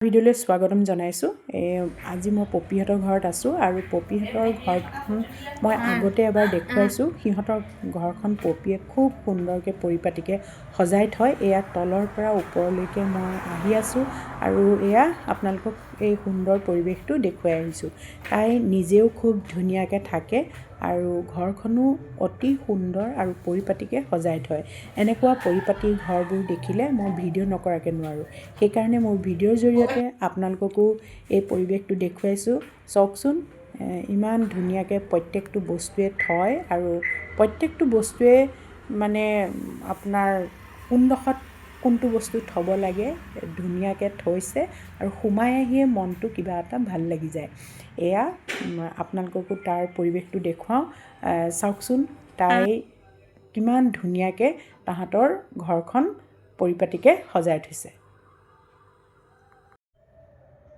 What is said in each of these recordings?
ভিডিঅ'লৈ স্বাগতম জনাইছোঁ। আজি মই পপীহঁতৰ ঘৰত আছোঁ আৰু পপীহঁতৰ ঘৰখন মই আগতে এবাৰ দেখুৱাইছোঁ। সিহঁতৰ ঘৰখন পপীয়ে খুব সুন্দৰকৈ পৰিপাটিকৈ সজাই থয়। এয়া তলৰ পৰা ওপৰলৈকে মই আহি আছোঁ আৰু এয়া আপোনালোকক এই সুন্দৰ পৰিৱেশটো দেখুৱাই আহিছোঁ। তাই নিজেও খুব ধুনীয়াকৈ থাকে আৰু ঘৰখনো অতি সুন্দৰ আৰু পৰিপাটিকৈ সজাই থয়। এনেকুৱা পৰিপাটি ঘৰবোৰ দেখিলে মই ভিডিঅ' নকৰাকৈ নোৱাৰোঁ। সেইকাৰণে মোৰ ভিডিঅ'ৰ জৰিয়তে আপোনালোককো এই পৰিৱেশটো দেখুৱাইছোঁ। চাওকচোন ইমান ধুনীয়াকৈ প্ৰত্যেকটো বস্তুৱে থয় আৰু প্ৰত্যেকটো বস্তুৱে মানে আপোনাৰ কোনডোখৰত কোনটো বস্তু থ'ব লাগে ধুনীয়াকৈ থৈছে আৰু সোমাই আহিয়ে মনটো কিবা এটা ভাল লাগি যায়। এয়া আপোনালোককো তাৰ পৰিৱেশটো দেখুৱাওঁ। চাওকচোন তাই কিমান ধুনীয়াকৈ তাহাঁতৰ ঘৰখন পৰিপাটিকৈ সজাই থৈছে।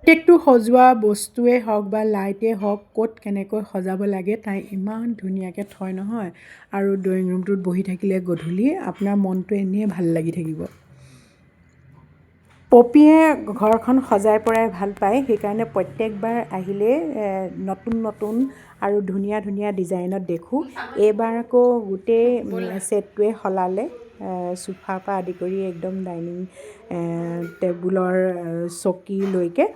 প্ৰত্যেকটো সজোৱা বস্তুৱে হওক বা লাইটেই হওক ক'ত কেনেকৈ সজাব লাগে তাই ইমান ধুনীয়াকৈ থয় নহয়। আৰু ড্ৰয়িং ৰুমটোত বহি থাকিলে গধূলি আপোনাৰ মনটো এনেই ভাল লাগি থাকিব। পপীয়ে ঘৰখন সজাই পৰাই ভাল পায়। সেইকাৰণে প্ৰত্যেকবাৰ আহিলে নতুন নতুন আৰু ধুনীয়া ধুনীয়া ডিজাইনত দেখোঁ। এইবাৰ আকৌ গোটেই ছেটটোৱে সলালে। চোফাৰ পৰা আদি কৰি একদম ডাইনিং টেবুলৰ চকীলৈকে।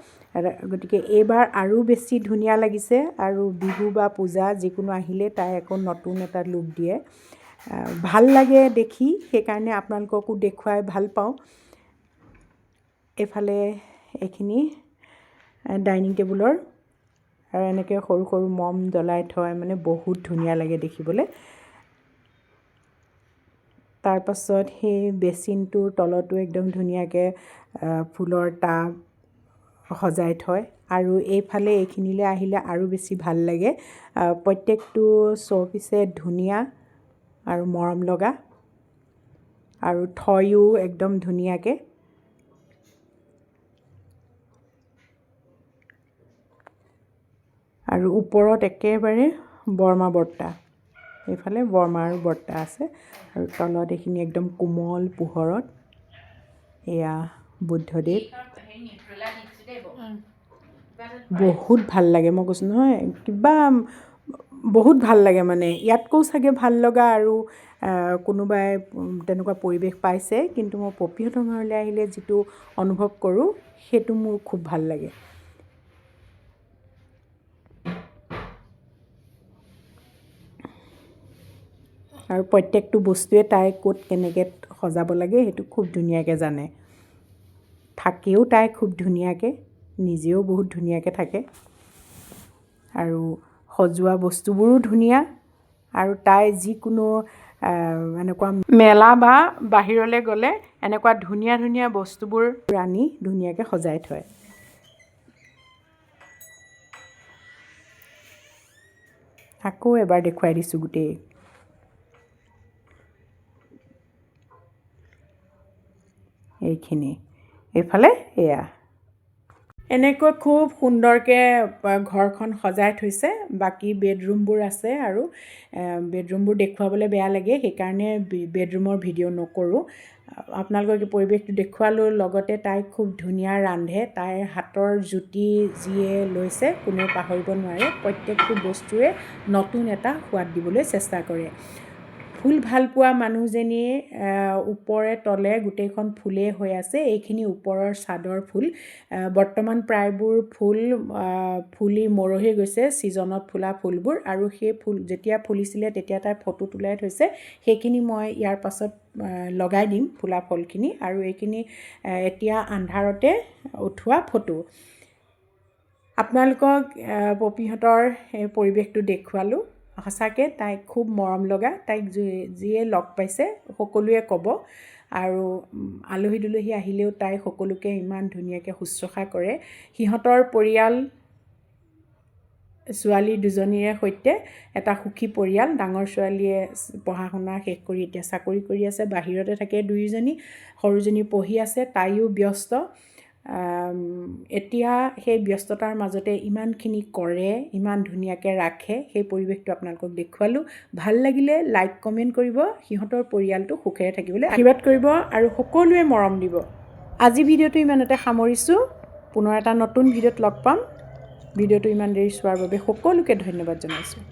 গতিকে এইবাৰ আৰু বেছি ধুনীয়া লাগিছে আৰু বিহু বা পূজা যিকোনো আহিলে তাই আকৌ নতুন এটা লুক দিয়ে। ভাল লাগে দেখি, সেইকাৰণে আপোনালোককো দেখুৱাই ভাল পাওঁ। এইফালে এইখিনি ডাইনিং টেবুলৰ আৰু এনেকৈ সৰু সৰু মম জ্বলাই থয়, মানে বহুত ধুনীয়া লাগে দেখিবলৈ। তাৰপাছত সেই বেচিনটোৰ তলতো একদম ধুনীয়াকৈ ফুলৰ টাব সজাই থয় আৰু এইফালে এইখিনিলৈ আহিলে আৰু বেছি ভাল লাগে। প্ৰত্যেকটো শ্ব'পিছে ধুনীয়া আৰু মৰম লগা আৰু থয়ো একদম ধুনীয়াকৈ। আৰু ওপৰত একেবাৰে বৰমা বৰ্তা, এইফালে বৰমা আৰু বৰ্তা আছে আৰু তলত এইখিনি একদম কোমল পোহৰত এয়া বুদ্ধদেৱ। বহুত ভাল লাগে, মই কৈছোঁ নহয় কিবা বহুত ভাল লাগে। মানে ইয়াতকৈও চাগে ভাল লগা আৰু কোনোবাই তেনেকুৱা পৰিৱেশ পাইছে, কিন্তু মই পপীহঁতৰ ঘৰলৈ আহিলে যিটো অনুভৱ কৰোঁ সেইটো মোৰ খুব ভাল লাগে। আৰু প্ৰত্যেকটো বস্তুৱে তাই ক'ত কেনেকৈ সজাব লাগে সেইটো খুব ধুনীয়াকৈ জানে। থাকেও তাই খুব ধুনীয়াকৈ, নিজেও বহুত ধুনীয়াকৈ থাকে আৰু সজোৱা বস্তুবোৰো ধুনীয়া। আৰু তাই যিকোনো এনেকুৱা মেলা বা বাহিৰলৈ গ'লে এনেকুৱা ধুনীয়া ধুনীয়া বস্তুবোৰ আনি ধুনীয়াকৈ সজাই থয়। আকৌ এবাৰ দেখুৱাই দিছোঁ গোটেই। এইখিনি এইফালে এয়া এনেকৈ খুব সুন্দৰকৈ ঘৰখন সজাই থৈছে। বাকী বেডৰুমবোৰ আছে আৰু বেডৰুমবোৰ দেখুৱাবলৈ বেয়া লাগে, সেইকাৰণে বেডৰুমৰ ভিডিঅ' নকৰোঁ। আপোনালোকক পৰিৱেশটো দেখুৱালোঁ। লগতে তাই খুব ধুনীয়া ৰান্ধে। তাইৰ হাতৰ জুতি যিয়ে লৈছে কোনেও পাহৰিব নোৱাৰে। প্ৰত্যেকটো বস্তুৱে নতুন এটা সোৱাদ দিবলৈ চেষ্টা কৰে। ফুল ভাল পোৱা মানুহজনীয়ে ওপৰে তলে গোটেইখন ফুলেই হৈ আছে। এইখিনি ওপৰৰ চাদৰ ফুল। বৰ্তমান প্ৰায়বোৰ ফুল ফুলি মৰহি গৈছে, ছিজনত ফুলা ফুলবোৰ। আৰু সেই ফুল যেতিয়া ফুলিছিলে তেতিয়া তাই ফটো তোলাই থৈছে। সেইখিনি মই ইয়াৰ পাছত লগাই দিম, ফুলা ফুলখিনি। আৰু এইখিনি এতিয়া আন্ধাৰতে উঠোৱা ফটো। আপোনালোকক পপীহঁতৰ এই পৰিৱেশটো দেখুৱালোঁ। সঁচাকৈ তাইক খুব মৰম লগা। তাইক যিয়ে লগ পাইছে সকলোৱে ক'ব। আৰু আলহী দুলহী আহিলেও তাই সকলোকে ইমান ধুনীয়াকৈ শুশ্ৰূষা কৰে। সিহঁতৰ পৰিয়াল ছোৱালী দুজনীৰে সৈতে এটা সুখী পৰিয়াল। ডাঙৰ ছোৱালীয়ে পঢ়া শুনা শেষ কৰি এতিয়া চাকৰি কৰি আছে, বাহিৰতে থাকে দুয়োজনী। সৰুজনী পঢ়ি আছে, তাইও ব্যস্ত। এতিয়া সেই ব্যস্ততাৰ মাজতে ইমানখিনি কৰে, ইমান ধুনীয়াকৈ ৰাখে। সেই পৰিৱেশটো আপোনালোকক দেখুৱালোঁ। ভাল লাগিলে লাইক কমেণ্ট কৰিব। সিহঁতৰ পৰিয়ালটো সুখেৰে থাকিবলৈ আশীৰ্বাদ কৰিব আৰু সকলোৱে মৰম দিব। আজি ভিডিঅ'টো ইমানতে সামৰিছোঁ। পুনৰ এটা নতুন ভিডিঅ'ত লগ পাম। ভিডিঅ'টো ইমান দেৰি চোৱাৰ বাবে সকলোকে ধন্যবাদ জনাইছোঁ।